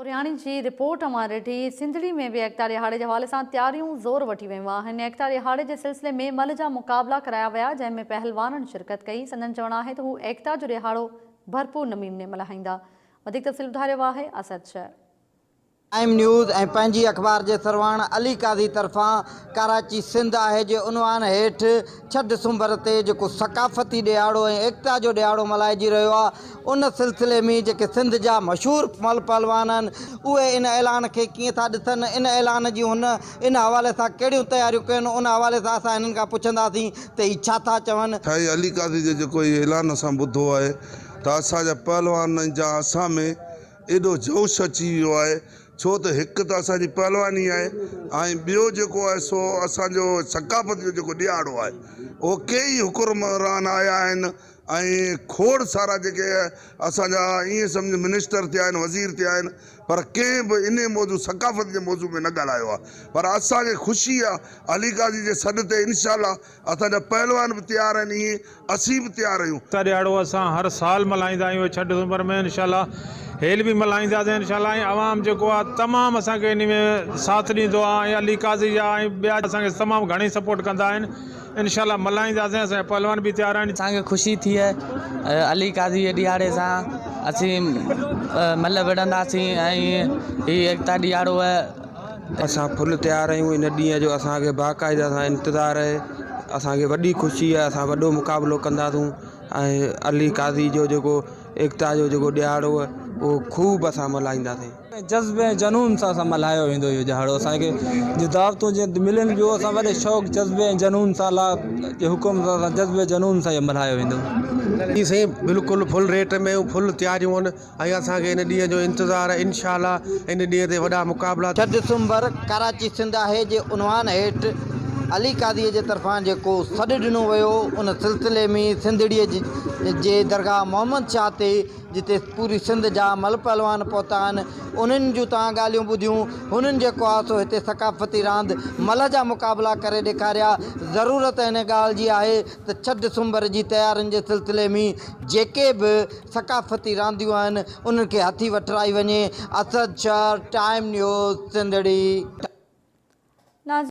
तोरियाणी जी report मां ॾिठी सिंधड़ी में भी एकता रिहाड़े के हवाले से तैयारियों ज़ोर वठी वयूं आहिनि। एकता रिहाड़े के सिलसिले में मल जा मुकाबला कराया विया जंहिंमें पहलवाननि शिरकत कई। संदन चवण है तो हू एकता जो रिहाड़ो भरपूर नमूने मल्हाईंदा। वधीक तफ़सील ॿुधारियो आहे असद शह। टाइम न्यूज़ ऐं पंहिंजी अख़बार के सरवाण अली काज़ी तरफा कराची सिंध है जो उनवान हेठ 6 दिसंबर ते जो सकाफ़ती ॾियारो ऐं एकता जो ॾियारो मल्हाइजी रहियो आहे। उन सिलसिले में जेके सिंध जा मशहूर मल पहलवान आहिनि उहे इन ऐलान के कीअं था ॾिसनि, इन ऐलान जी इन हवाले सां कहिड़ियूं तयारियूं कनि, उन हवाले सां असां हिननि खां पुछंदासीं त ही छा था चवनि। साईं अली काज़ी जो जेको ऐलान असां ॿुधो आहे त असांजा पहलवाननि जा असां में एॾो जोश अची वियो आहे, छो तो एक तो असांजी पहलवानी है ऐं ॿियो जेको आहे सो असांजो सकाफ़त जो जेको ॾियारो आहे उहो कई हुकुमरान आया आहिनि ऐं खोड़ सारा जेके असांजा ईअं सम्झ मिनिस्टर थिया आहिनि, वज़ीर थिया आहिनि, पर कंहिं बि इन मौजू सकाफ़त जे मौजू में न ॻाल्हायो आहे। पर असांखे ख़ुशी आहे अली काज़ी जे सॾ ते इंशाअल्लाह असांजा पहलवान भी तैयार आहिनि, ईअं असीं भी तैयार आहियूं। ॾियारो असां हर साल मल्हाईंदा आहियूं 6 दिसंबर में इंशाअल्लाह हेल भी मल्हाईंदासीं इंशाअल्लाह। ऐं आवाम जेको आहे तमामु असांखे इन में साथ ॾींदो आहे ऐं अली काज़ी जा ऐं ॿिया असांखे तमामु घणी सपोर्ट कंदा आहिनि। इंशाअल्लाह मल्हाईंदासीं, असांजा पहलवान भी तैयार आहिनि। असांखे ख़ुशी थी है अली काज़ी जे ॾियारे सां असीं मल विढ़ंदासीं ऐं ही एकता ॾियारो है। असां फुल तैयार आहियूं इन ॾींहं जो, असांखे बाक़ाइदा सां इंतज़ारु आहे, असांखे वॾी ख़ुशी आहे, असां वॾो मुक़ाबिलो कंदासूं ऐं अली काज़ी जो जेको एकता जो जेको ॾियारो आहे वो खूब असां मल्हाईंदासीं। जज़्बे जनून सां असां मल्हायो वेंदो इहो ॾियारो। असांखे जो दावतूं जीअं मिलनि ॿियो असां वॾे शौक़ु जज़्बे ऐं जनून सां अलाह जे हुकुम सां असां जज़्बे जनून सां इहो मल्हायो वेंदो। जी साईं बिल्कुलु फुल रेट में फुल तैयारियूं आहिनि ऐं असांखे इन ॾींहं जो इंतज़ारु आहे। इंशाअल्लाह इन ॾींहं ते वॾा मुक़ाबला। 6 दिसंबर कराची सिंध है जे उनवान हेठ अली काज़ी जे तरफा जो सॾ ॾिनो वियो उन सिलसिले में सिंधड़ीअ जे दरगाह मोहम्मद शाह ते जिते पूरी सिंध जा मल पहलवान पहुता आहिनि उन्हनि जूं तव्हां ॻाल्हियूं ॿुधियूं। हुननि जेको आहे सो हिते सकाफ़ती रांदि मल जा मुक़ाबला करे ॾेखारिया। ज़रूरत हिन ॻाल्हि जी आहे त 6 दिसंबर जी तयारियुनि जे सिलसिले में जेके बि सकाफ़ती रांदियूं आहिनि उन्हनि खे हथी वठराई वञे। Asad Shah, time news, Sindhri.